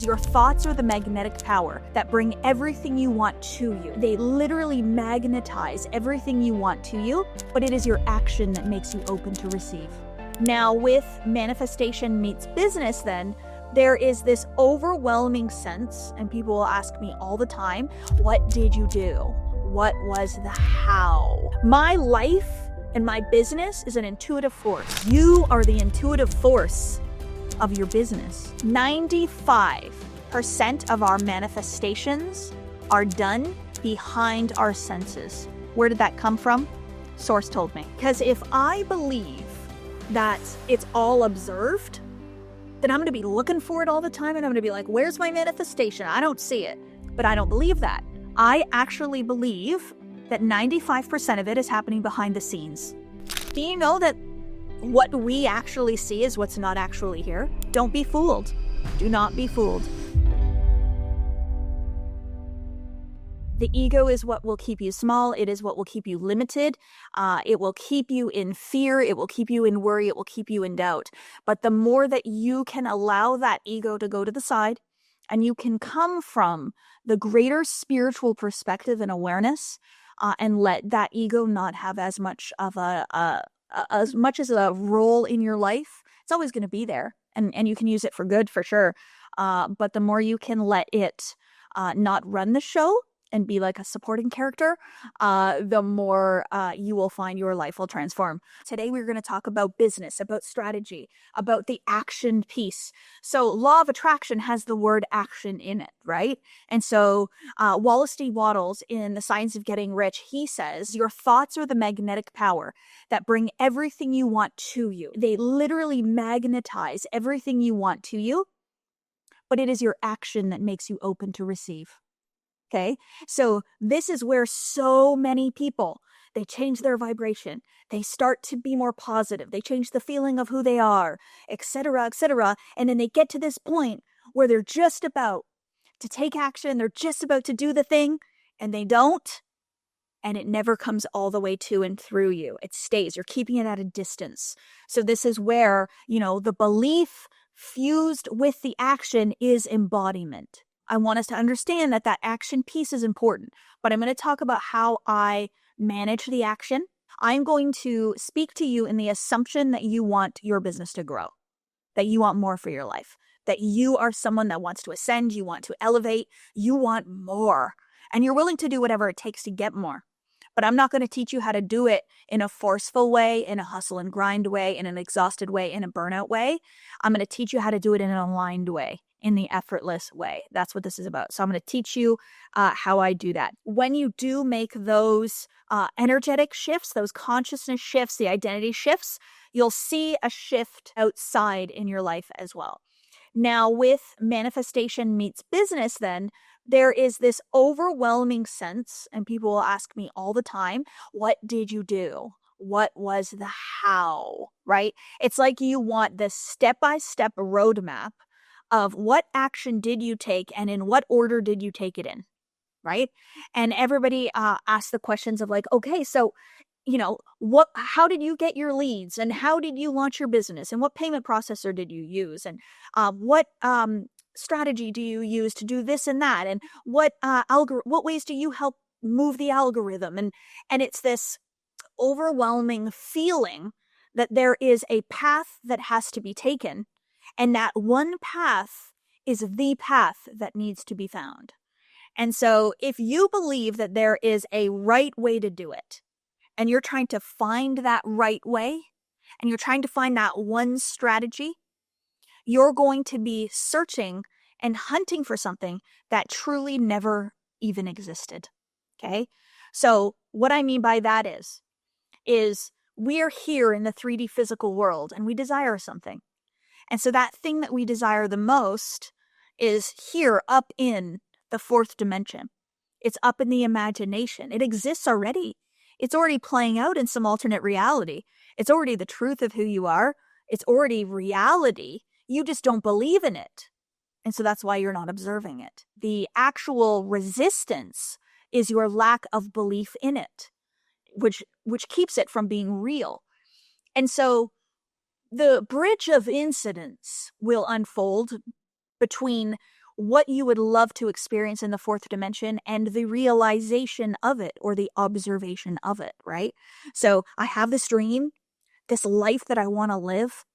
Your thoughts are the magnetic power that bring everything you want to you. They literally magnetize everything you want to you, but it is your action that makes you open to receive. Now, with manifestation meets business, then, there is this overwhelming sense, and people will ask me all the time, what did you do? What was the how? My life and my business is an intuitive force. You are the intuitive force of your business. 95% of our manifestations are done behind our senses. Where did that come from? Source told me. Because if I believe that it's all observed, then I'm going to be looking for it all the time and I'm going to be like, where's my manifestation? I don't see it. But I don't believe that. I actually believe that 95% of it is happening behind the scenes. Do you know that what we actually see is what's not actually here? Don't be fooled. Do not be fooled. The ego is what will keep you small. It is what will keep you limited. It will keep you in fear. It will keep you in worry. It will keep you in doubt. But the more that you can allow that ego to go to the side and you can come from the greater spiritual perspective and awareness and let that ego not have as much of as much as a role in your life, it's always going to be there. And you can use it for good for sure. But the more you can let it not run the show and be like a supporting character, the more you will find your life will transform. Today, we're going to talk about business, about strategy, about the action piece. So law of attraction has the word action in it, right? And so Wallace D. Wattles in The Science of Getting Rich, he says, your thoughts are the magnetic power that bring everything you want to you. They literally magnetize everything you want to you, but it is your action that makes you open to receive. Okay, so this is where so many people, they change their vibration. They start to be more positive. They change the feeling of who they are, etc., etc. And then they get to this point where they're just about to take action. They're just about to do the thing and they don't. And it never comes all the way to and through you. It stays. You're keeping it at a distance. So this is where, the belief fused with the action is embodiment. I want us to understand that action piece is important, but I'm going to talk about how I manage the action. I'm going to speak to you in the assumption that you want your business to grow, that you want more for your life, that you are someone that wants to ascend, you want to elevate, you want more, and you're willing to do whatever it takes to get more. But I'm not going to teach you how to do it in a forceful way, in a hustle and grind way, in an exhausted way, in a burnout way. I'm going to teach you how to do it in an aligned way, in the effortless way. That's what this is about. So I'm going to teach you how I do that. When you do make those energetic shifts, those consciousness shifts, the identity shifts, you'll see a shift outside in your life as well. Now, with manifestation meets business, then, there is this overwhelming sense, and people will ask me all the time, what did you do? What was the how, right? It's like you want the step-by-step roadmap of what action did you take and in what order did you take it in, right? And everybody asks the questions of like, okay, so, how did you get your leads and how did you launch your business and what payment processor did you use and what strategy do you use to do this and that and what ways do you help move the algorithm? And it's this overwhelming feeling that there is a path that has to be taken. And that one path is the path that needs to be found. And so if you believe that there is a right way to do it, and you're trying to find that right way, and you're trying to find that one strategy, you're going to be searching and hunting for something that truly never even existed. Okay? So what I mean by that is we're here in the 3D physical world, and we desire something. And so that thing that we desire the most is here up in the fourth dimension. It's up in the imagination. It exists already. It's already playing out in some alternate reality. It's already the truth of who you are. It's already reality. You just don't believe in it. And so that's why you're not observing it. The actual resistance is your lack of belief in it, which keeps it from being real. And so the bridge of incidents will unfold between what you would love to experience in the fourth dimension and the realization of it or the observation of it, right? So I have this dream, this life that I want to live,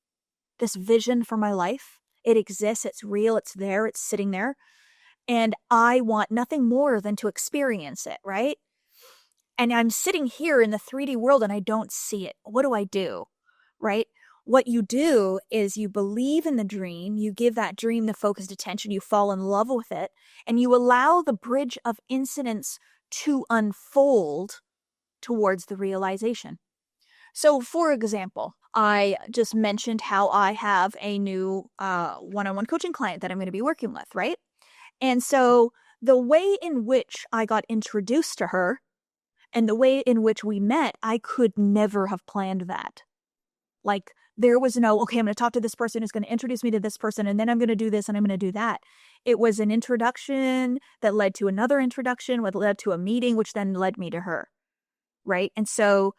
this vision for my life. It exists, it's real, it's there, it's sitting there. And I want nothing more than to experience it, right? And I'm sitting here in the 3D world and I don't see it. What do I do? Right? What you do is you believe in the dream, you give that dream the focused attention, you fall in love with it, and you allow the bridge of incidents to unfold towards the realization. So, for example, I just mentioned how I have a new one-on-one coaching client that I'm going to be working with, right? And so the way in which I got introduced to her and the way in which we met, I could never have planned that. Like, there was no, okay, I'm going to talk to this person who's going to introduce me to this person, and then I'm going to do this and I'm going to do that. It was an introduction that led to another introduction, which led to a meeting, which then led me to her, right? And so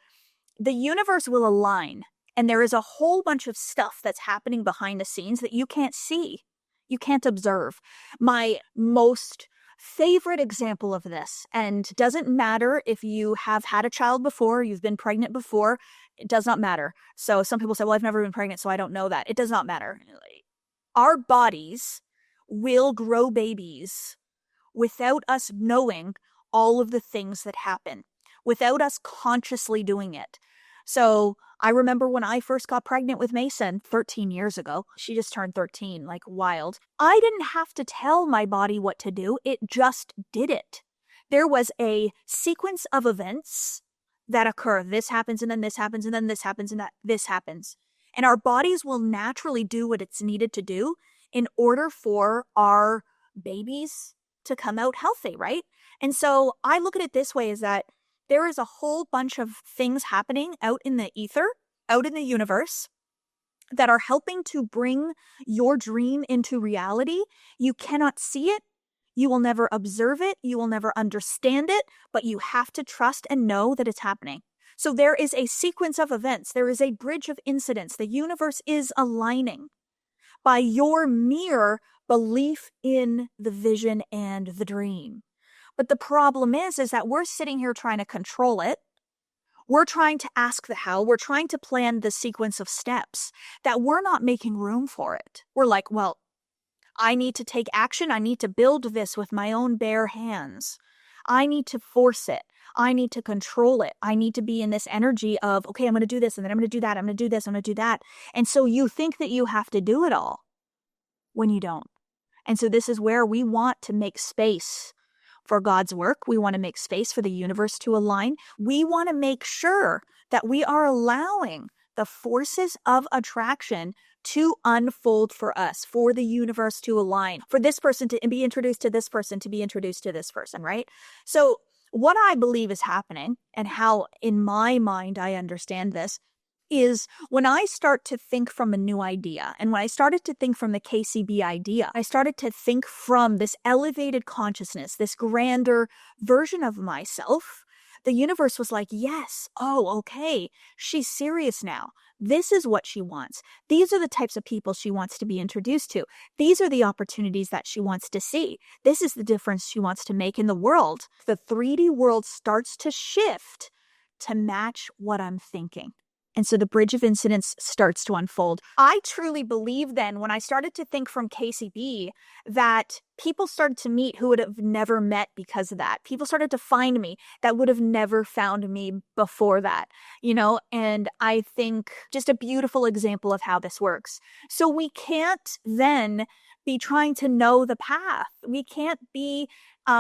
the universe will align, and there is a whole bunch of stuff that's happening behind the scenes that you can't see. You can't observe. My most favorite example of this, and doesn't matter if you have had a child before, you've been pregnant before, it does not matter. So some people say, well, I've never been pregnant, so I don't know that. It does not matter. Our bodies will grow babies without us knowing all of the things that happen, without us consciously doing it. So I remember when I first got pregnant with Mason 13 years ago, she just turned 13, like wild. I didn't have to tell my body what to do. It just did it. There was a sequence of events that occur. This happens, and then this happens, and then this happens, and this happens. And our bodies will naturally do what it's needed to do in order for our babies to come out healthy, right? And so I look at it this way, is that there is a whole bunch of things happening out in the ether, out in the universe, that are helping to bring your dream into reality. You cannot see it. You will never observe it. You will never understand it, but you have to trust and know that it's happening. So there is a sequence of events. There is a bridge of incidents. The universe is aligning by your mere belief in the vision and the dream. But the problem is that we're sitting here trying to control it. We're trying to ask the how. We're trying to plan the sequence of steps that we're not making room for it. We're like, well, I need to take action. I need to build this with my own bare hands. I need to force it. I need to control it. I need to be in this energy of, okay, I'm going to do this, and then I'm going to do that. I'm going to do this. I'm going to do that. And so you think that you have to do it all when you don't. And so this is where we want to make space for God's work. We want to make space for the universe to align. We want to make sure that we are allowing the forces of attraction to unfold for us, for the universe to align, for this person to be introduced to this person, to be introduced to this person, right? So what I believe is happening, and how in my mind I understand this, is when I start to think from a new idea, and when I started to think from the KCB idea, I started to think from this elevated consciousness, this grander version of myself. The universe was like, yes, oh, okay, she's serious now. This is what she wants. These are the types of people she wants to be introduced to. These are the opportunities that she wants to see. This is the difference she wants to make in the world. The 3D world starts to shift to match what I'm thinking. And so the bridge of incidents starts to unfold. I truly believe then, when I started to think from KCB, that people started to meet who would have never met because of that. People started to find me that would have never found me before that, and I think just a beautiful example of how this works. So we can't then be trying to know the path. We can't be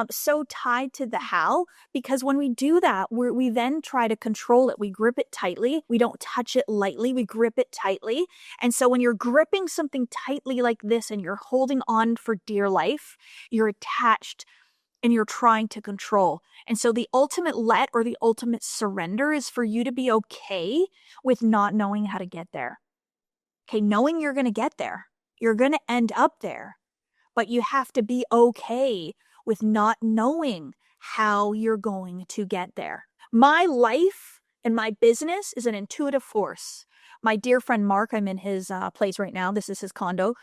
so tied to the how, because when we do that, we then try to control it. We grip it tightly. We don't touch it lightly. We grip it tightly. And so when you're gripping something tightly like this and you're holding on for dear life, you're attached and you're trying to control. And so the ultimate let, or the ultimate surrender, is for you to be okay with not knowing how to get there. Okay, knowing you're going to get there. You're going to end up there, but you have to be okay with not knowing how you're going to get there. My life and my business is an intuitive force. My dear friend Mark, I'm in his place right now. This is his condo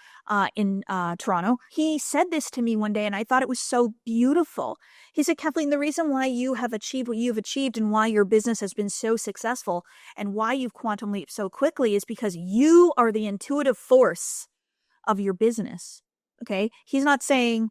in Toronto. He said this to me one day, and I thought it was so beautiful. He said, Kathleen, the reason why you have achieved what you've achieved and why your business has been so successful and why you've quantum leaped so quickly is because you are the intuitive force of your business. Okay? He's not saying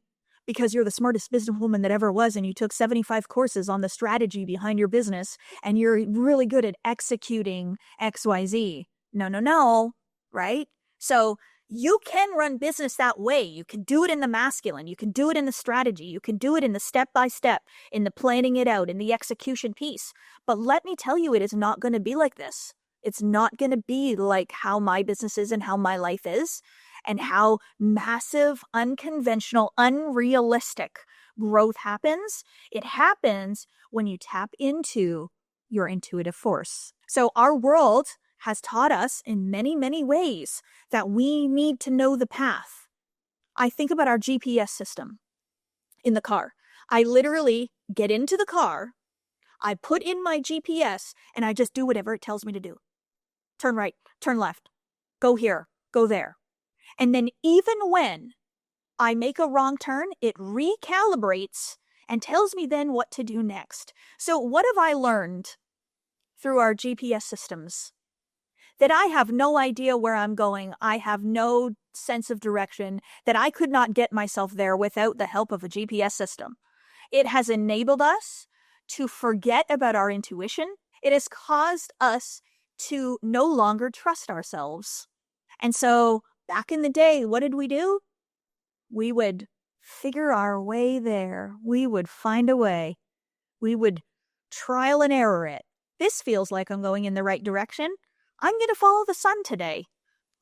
because you're the smartest businesswoman that ever was and you took 75 courses on the strategy behind your business and you're really good at executing XYZ. No, right? So you can run business that way. You can do it in the masculine. You can do it in the strategy. You can do it in the step-by-step, in the planning it out, in the execution piece. But let me tell you, it is not going to be like this. It's not going to be like how my business is and how my life is and how massive, unconventional, unrealistic growth happens. It happens when you tap into your intuitive force. So our world has taught us in many, many ways that we need to know the path. I think about our GPS system in the car. I literally get into the car, I put in my GPS, and I just do whatever it tells me to do. Turn right, turn left, go here, go there. And then even when I make a wrong turn, it recalibrates and tells me then what to do next. So what have I learned through our GPS systems? That I have no idea where I'm going. I have no sense of direction, that I could not get myself there without the help of a GPS system. It has enabled us to forget about our intuition. It has caused us to no longer trust ourselves. And so back in the day, what did we do? We would figure our way there. We would find a way. We would trial and error it. This feels like I'm going in the right direction. I'm going to follow the sun today.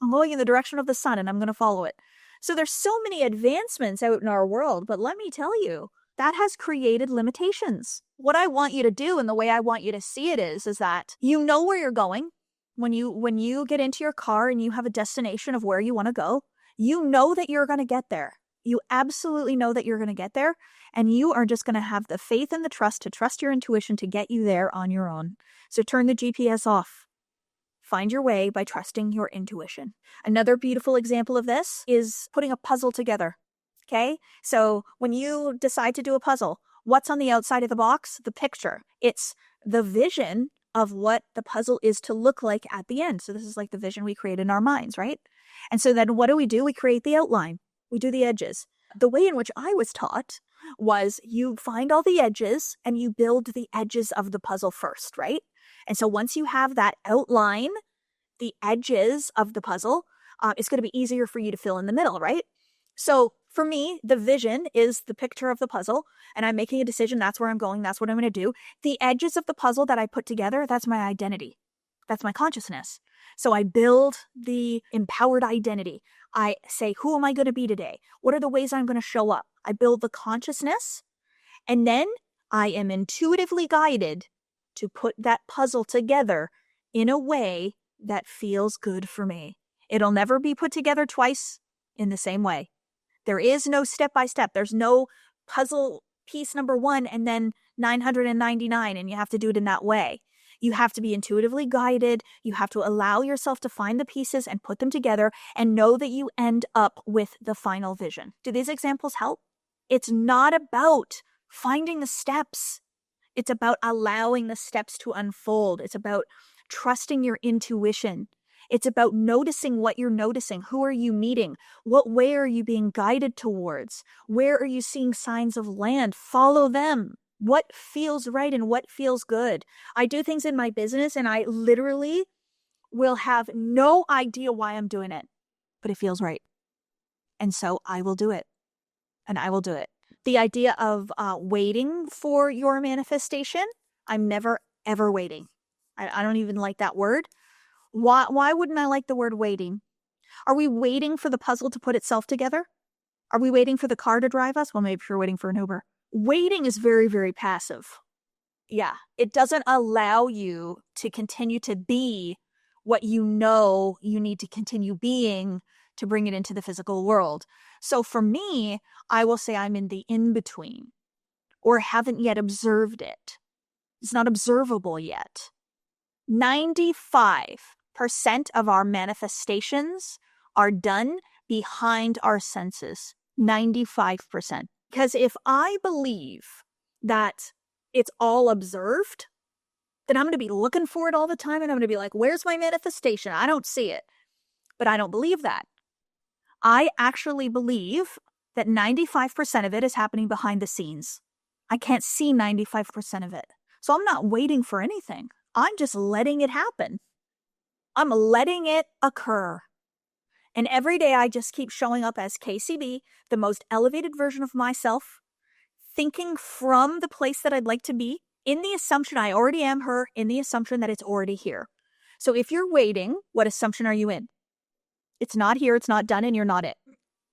I'm going in the direction of the sun and I'm going to follow it. So there's so many advancements out in our world, but let me tell you, that has created limitations. What I want you to do and the way I want you to see it is that you know where you're going. When you get into your car and you have a destination of where you want to go, you know that you're going to get there. You absolutely know that you're going to get there, and you are just going to have the faith and the trust to trust your intuition to get you there on your own. So turn the GPS off. Find your way by trusting your intuition. Another beautiful example of this is putting a puzzle together. Okay? So when you decide to do a puzzle, what's on the outside of the box? The picture. It's the vision of what the puzzle is to look like at the end. So this is like the vision we create in our minds, right? And so then what do? We create the outline. We do the edges. The way in which I was taught was you find all the edges and you build the edges of the puzzle first, right? And so once you have that outline, the edges of the puzzle, it's going to be easier for you to fill in the middle, right? So for me, the vision is the picture of the puzzle, and I'm making a decision. That's where I'm going. That's what I'm going to do. The edges of the puzzle that I put together, that's my identity. That's my consciousness. So I build the empowered identity. I say, who am I going to be today? What are the ways I'm going to show up? I build the consciousness, and then I am intuitively guided to put that puzzle together in a way that feels good for me. It'll never be put together twice in the same way. There is no step-by-step. There's no puzzle piece number 1 and then 999, and you have to do it in that way. You have to be intuitively guided. You have to allow yourself to find the pieces and put them together and know that you end up with the final vision. Do these examples help? It's not about finding the steps. It's about allowing the steps to unfold. It's about trusting your intuition. It's about noticing what you're noticing. Who are you meeting? What way are you being guided towards? Where are you seeing signs of land? Follow them. What feels right and what feels good? I do things in my business and I literally will have no idea why I'm doing it, but it feels right. And so I will do it. And I will do it. The idea of waiting for your manifestation, I'm never, ever waiting. I don't even like that word. Why wouldn't I like the word waiting? Are we waiting for the puzzle to put itself together? Are we waiting for the car to drive us? Well, maybe you're waiting for an Uber. Waiting is very, very passive. Yeah, it doesn't allow you to continue to be what you know you need to continue being to bring it into the physical world. So for me, I will say I'm in the in-between or haven't yet observed it. It's not observable yet. 95 of our manifestations are done behind our senses. 95%. Because if I believe that it's all observed, then I'm going to be looking for it all the time, and I'm going to be like, where's my manifestation? I don't see it. But I don't believe that. I actually believe that 95% of it is happening behind the scenes. I can't see 95% of it. So I'm not waiting for anything. I'm just letting it happen. I'm letting it occur. And every day I just keep showing up as KCB, the most elevated version of myself, thinking from the place that I'd like to be, in the assumption I already am her, in the assumption that it's already here. So if you're waiting, what assumption are you in? It's not here, it's not done, and you're not it.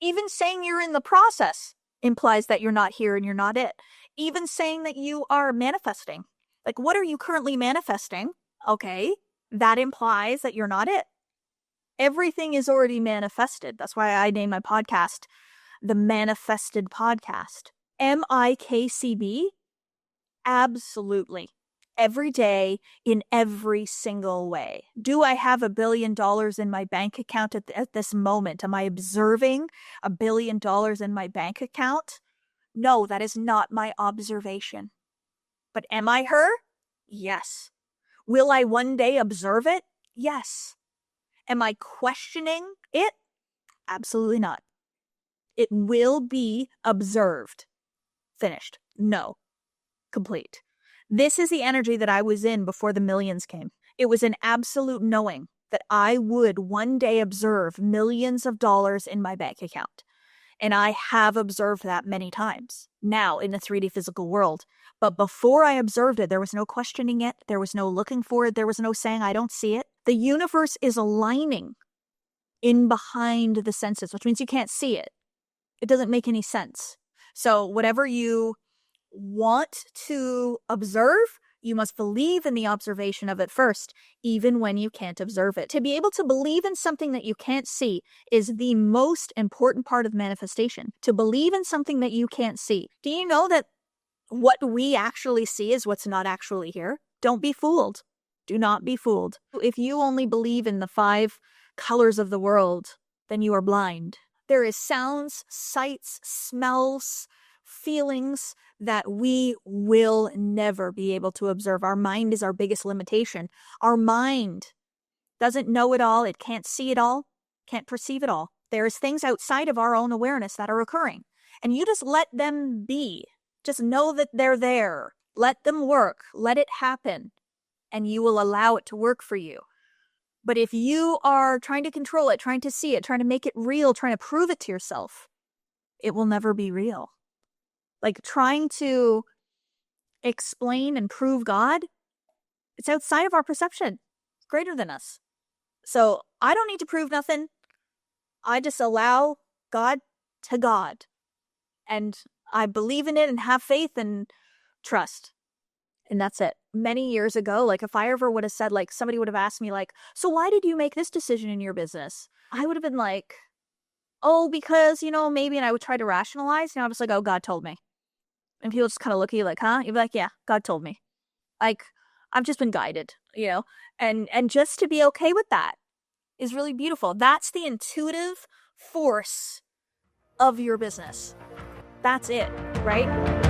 Even saying you're in the process implies that you're not here and you're not it. Even saying that you are manifesting. Like, what are you currently manifesting? Okay, that implies that you're not it. Everything is already manifested. That's why I named my podcast the Manifested Podcast. Am I KCB? Absolutely. Every day, in every single way. Do I have $1 billion in my bank account at this moment? Am I observing $1 billion in my bank account? No, that is not my observation. But am I her? Yes. Will I one day observe it? Yes. Am I questioning it? Absolutely not. It will be observed. Finished. No. Complete. This is the energy that I was in before the millions came. It was an absolute knowing that I would one day observe millions of dollars in my bank account. And I have observed that many times now in the 3D physical world. But before I observed it, there was no questioning it. There was no looking for it. There was no saying, I don't see it. The universe is aligning in behind the senses, which means you can't see it. It doesn't make any sense. So whatever you want to observe, you must believe in the observation of it first, even when you can't observe it. To be able to believe in something that you can't see is the most important part of manifestation. To believe in something that you can't see. Do you know that what we actually see is what's not actually here? Don't be fooled. Do not be fooled. If you only believe in the 5 colors of the world, then you are blind. There is sounds, sights, smells, feelings that we will never be able to observe. Our mind is our biggest limitation. Our mind doesn't know it all. It can't see it all, can't perceive it all. There's things outside of our own awareness that are occurring. And you just let them be. Just know that they're there. Let them work. Let it happen. And you will allow it to work for you. But if you are trying to control it, trying to see it, trying to make it real, trying to prove it to yourself, it will never be real. Like trying to explain and prove God, it's outside of our perception. It's greater than us. So I don't need to prove nothing. I just allow God to God. And I believe in it and have faith and trust. And that's it. Many years ago, like if I ever would have said, like somebody would have asked me like, so why did you make this decision in your business? I would have been like, oh, because, maybe, and I would try to rationalize. I was like, oh, God told me. And people just kind of look at you like, huh? You'd be like, yeah, God told me. Like, I've just been guided, and just to be okay with that is really beautiful. That's the intuitive force of your business. That's it, right?